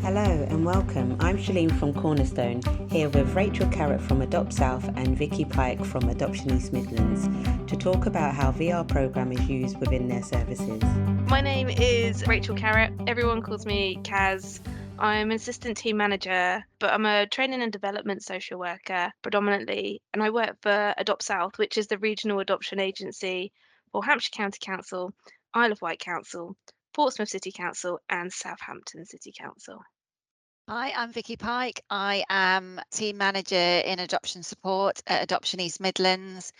Hello and welcome. I'm Shalene from Cornerstone, here with Rachael Carrott from Adopt South and Vicky Pike from Adoption East Midlands to talk about how VR program is used within their services. My name is Rachael Carrott. Everyone calls me Kaz. I'm an assistant team manager, but I'm a training and development social worker predominantly, and I work for Adopt South, which is the regional adoption agency for Hampshire County Council, Isle of Wight Council, Portsmouth City Council, and Southampton City Council. Hi, I'm Vicky Pike. I am team manager in adoption support at Adoption East Midlands.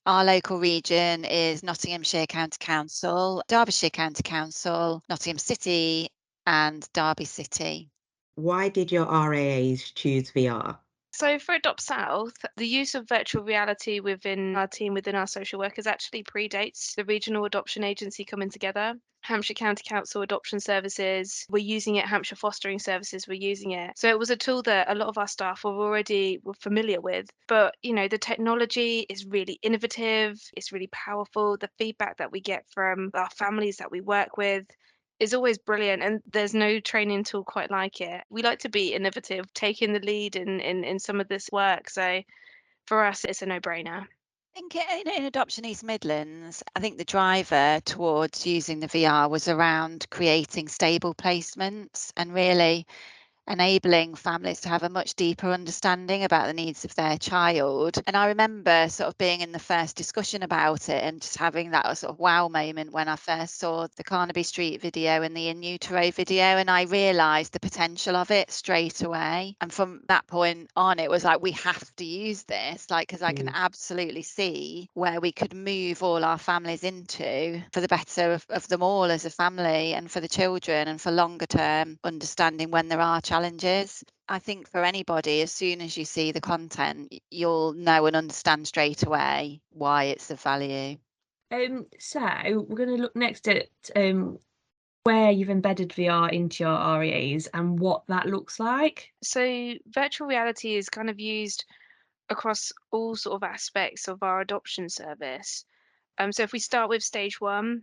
Our local region is Nottinghamshire County Council, Derbyshire County Council, Nottingham City and Derby City. Why did your RAAs choose VR? So for Adopt South, the use of virtual reality within our team, within our social workers, actually predates the regional adoption agency coming together. Hampshire County Council Adoption Services were using it, Hampshire Fostering Services were using it. So it was a tool that a lot of our staff were familiar with. But, the technology is really innovative, it's really powerful. The feedback that we get from our families that we work with is always brilliant, and there's no training tool quite like it. We like to be innovative, taking the lead in some of this work. So for us, it's a no-brainer. I think in Adoption East Midlands, I think the driver towards using the VR was around creating stable placements and really enabling families to have a much deeper understanding about the needs of their child. And I remember sort of being in the first discussion about it and just having that sort of wow moment when I first saw the Carnaby Street video and the in utero video, and I realised the potential of it straight away. And from that point on, it was like, we have to use this, because I can absolutely see where we could move all our families into for the better of them all as a family and for the children and for longer term understanding when there are challenges. I think for anybody, as soon as you see the content, you'll know and understand straight away why it's of value. So we're going to look next at where you've embedded VR into your REAs and what that looks like. So virtual reality is kind of used across all sort of aspects of our adoption service. So if we start with stage one,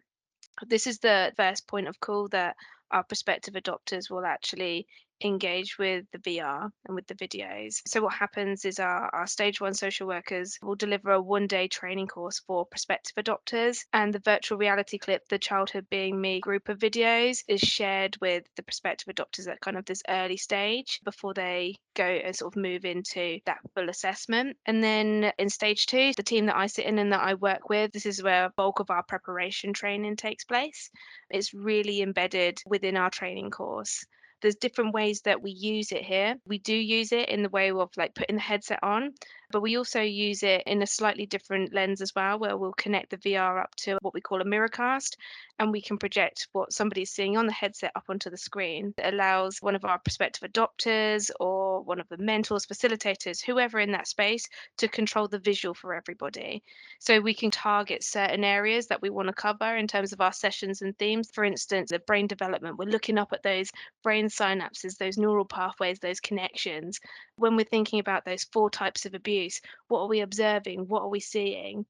this is the first point of call that our prospective adopters will actually engage with the VR and with the videos. So what happens is our stage one social workers will deliver a one-day training course for prospective adopters, and the virtual reality clip, the Childhood Being Me group of videos, is shared with the prospective adopters at kind of this early stage before they go and sort of move into that full assessment. And then in stage two, the team that I sit in and that I work with, this is where bulk of our preparation training takes place. It's really embedded within our training course. There's different ways that we use it here. We do use it in the way of putting the headset on, but we also use it in a slightly different lens as well, where we'll connect the VR up to what we call a mirror cast, and we can project what somebody's seeing on the headset up onto the screen. It allows one of our prospective adopters or one of the mentors, facilitators, whoever in that space, to control the visual for everybody. So we can target certain areas that we want to cover in terms of our sessions and themes. For instance, the brain development, we're looking up at those brain synapses, those neural pathways, those connections. When we're thinking about those 4 types of abuse, what are we observing? What are we seeing?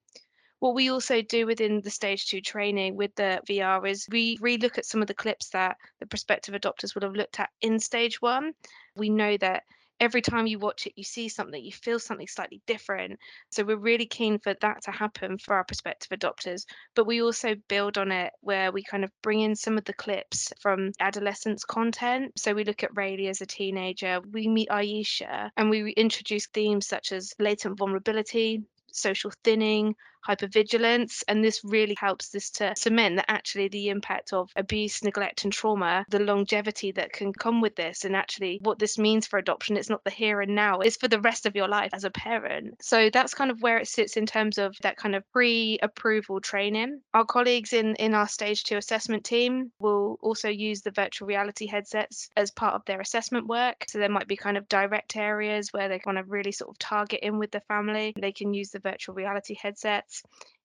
What we also do within the stage 2 training with the VR is we relook at some of the clips that the prospective adopters would have looked at in stage 1. We know that every time you watch it, you see something, you feel something slightly different. So we're really keen for that to happen for our prospective adopters. But we also build on it where we kind of bring in some of the clips from adolescence content. So we look at Rayleigh as a teenager, we meet Aisha, and we introduce themes such as latent vulnerability, social thinning, hypervigilance, and this really helps this to cement that actually the impact of abuse, neglect and trauma, the longevity that can come with this, and actually what this means for adoption, it's not the here and now, it's for the rest of your life as a parent. So that's kind of where it sits in terms of that kind of pre-approval training. Our colleagues in our stage 2 assessment team will also use the virtual reality headsets as part of their assessment work. So there might be kind of direct areas where they kind of really sort of target in with the family. They can use the virtual reality headsets.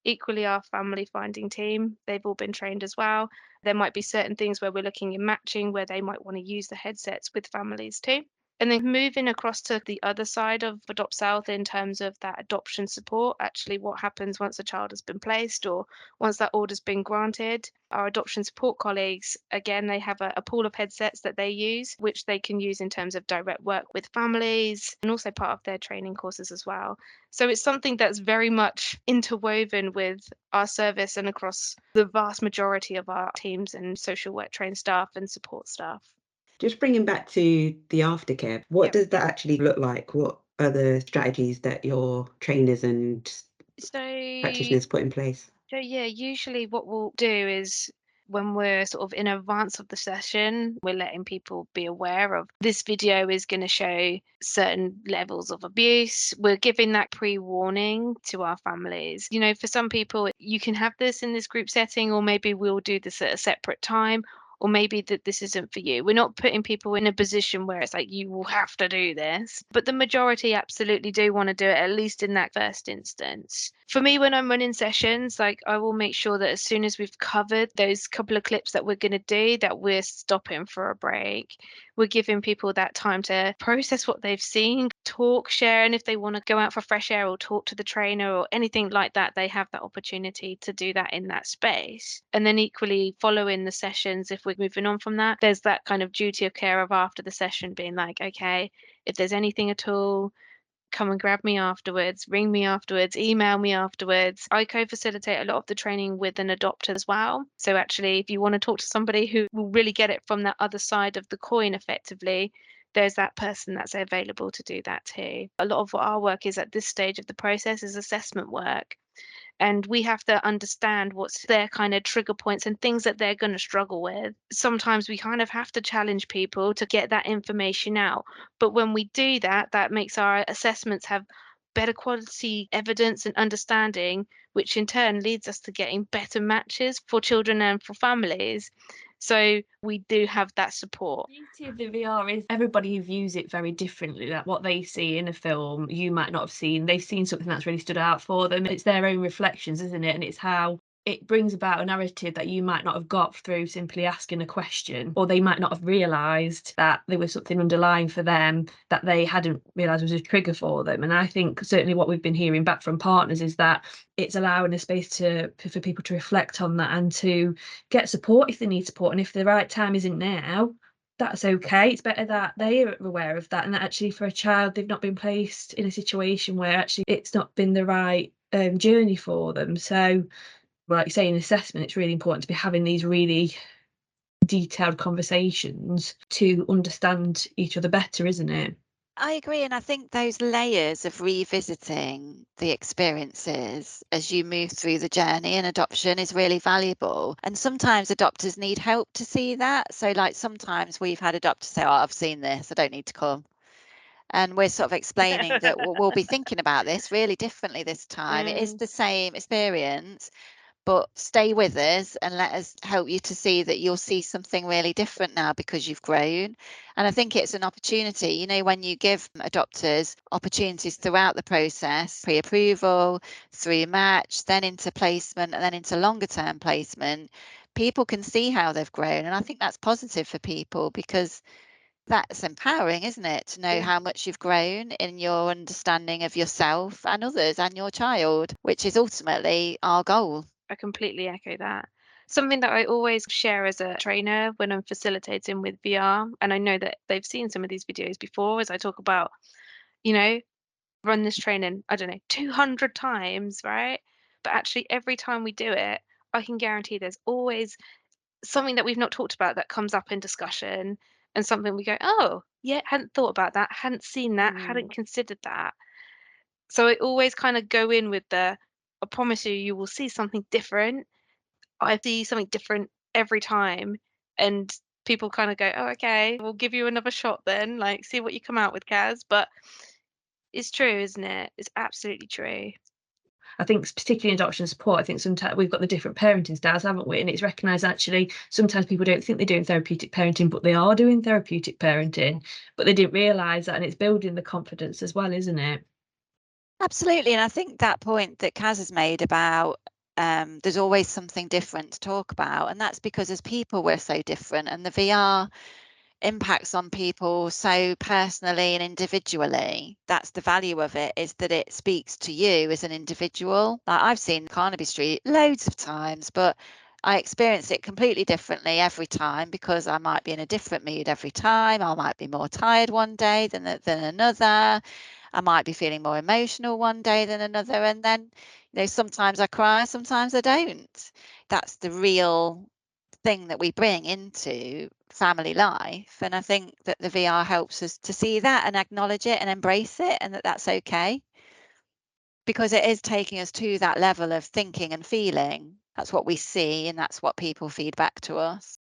Equally, our family finding team, they've all been trained as well. There might be certain things where we're looking in matching where they might want to use the headsets with families too. And then moving across to the other side of Adopt South in terms of that adoption support, actually what happens once a child has been placed or once that order's been granted. Our adoption support colleagues, again, they have a pool of headsets that they use, which they can use in terms of direct work with families and also part of their training courses as well. So it's something that's very much interwoven with our service and across the vast majority of our teams and social work trained staff and support staff. Just bringing back to the aftercare, what Yep. does that actually look like? What are the strategies that your trainers and So, practitioners put in place? so yeah, usually what we'll do is when we're sort of in advance of the session, we're letting people be aware of this video is going to show certain levels of abuse. We're giving that pre-warning to our families. You know, for some people, you can have this in this group setting, or maybe we'll do this at a separate time. Or maybe that this isn't for you. We're not putting people in a position where it's like, you will have to do this. But the majority absolutely do want to do it, at least in that first instance. For me, when I'm running sessions, like I will make sure that as soon as we've covered those couple of clips that we're going to do, that we're stopping for a break. We're giving people that time to process what they've seen, talk, share, and if they want to go out for fresh air or talk to the trainer or anything like that, they have that opportunity to do that in that space. And then equally following the sessions, if we're moving on from that, there's that kind of duty of care of after the session being like, okay, if there's anything at all, come and grab me afterwards, ring me afterwards, email me afterwards. I co-facilitate a lot of the training with an adopter as well. So actually, if you want to talk to somebody who will really get it from that other side of the coin effectively, there's that person that's available to do that too. A lot of what our work is at this stage of the process is assessment work. And we have to understand what's their kind of trigger points and things that they're going to struggle with. Sometimes we kind of have to challenge people to get that information out. But when we do that, that makes our assessments have better quality evidence and understanding, which in turn leads us to getting better matches for children and for families. So we do have that support. The beauty of the VR is everybody views it very differently. Like what they see in a film, you might not have seen. They've seen something that's really stood out for them. It's their own reflections, isn't it? And it's how it brings about a narrative that you might not have got through simply asking a question, or they might not have realised that there was something underlying for them that they hadn't realised was a trigger for them. And I think certainly what we've been hearing back from partners is that it's allowing a space for people to reflect on that and to get support if they need support. And if the right time isn't now, that's okay. It's better that they are aware of that, and that actually for a child, they've not been placed in a situation where actually it's not been the right journey for them. So like you say, in assessment, it's really important to be having these really detailed conversations to understand each other better, isn't it? I agree, and I think those layers of revisiting the experiences as you move through the journey in adoption is really valuable. And sometimes adopters need help to see that. So like sometimes we've had adopters say, oh, I've seen this, I don't need to come. And we're sort of explaining that we'll be thinking about this really differently this time. It is the same experience, but stay with us and let us help you to see that you'll see something really different now because you've grown. And I think it's an opportunity, you know, when you give adopters opportunities throughout the process, pre-approval, through match, then into placement, and then into longer term placement, people can see how they've grown. And I think that's positive for people because that's empowering, isn't it, to know how much you've grown in your understanding of yourself and others and your child, which is ultimately our goal. I completely echo that. Something that I always share as a trainer when I'm facilitating with VR, and I know that they've seen some of these videos before, as I talk about, you know, run this training, I don't know, 200 times, right? But actually, every time we do it, I can guarantee there's always something that we've not talked about that comes up in discussion and something we go, oh, yeah, hadn't thought about that, hadn't seen that, hadn't considered that. So I always kind of go in with I promise you, you will see something different. I see something different every time. And people kind of go, oh, okay, we'll give you another shot then, like see what you come out with, Kaz. But it's true, isn't it? It's absolutely true. I think particularly in adoption support, I think sometimes we've got the different parenting styles, haven't we? And it's recognised actually sometimes people don't think they're doing therapeutic parenting, but they are doing therapeutic parenting, but they didn't realise that, and it's building the confidence as well, isn't it? Absolutely. And I think that point that Kaz has made about there's always something different to talk about. And that's because as people, we're so different. And the VR impacts on people so personally and individually. That's the value of it, is that it speaks to you as an individual. Like, I've seen Carnaby Street loads of times, but I experienced it completely differently every time, because I might be in a different mood every time. I might be more tired one day than another. I might be feeling more emotional one day than another. And then, sometimes I cry, sometimes I don't. That's the real thing that we bring into family life. And I think that the VR helps us to see that and acknowledge it and embrace it, and that's okay, because it is taking us to that level of thinking and feeling. That's what we see, and that's what people feed back to us.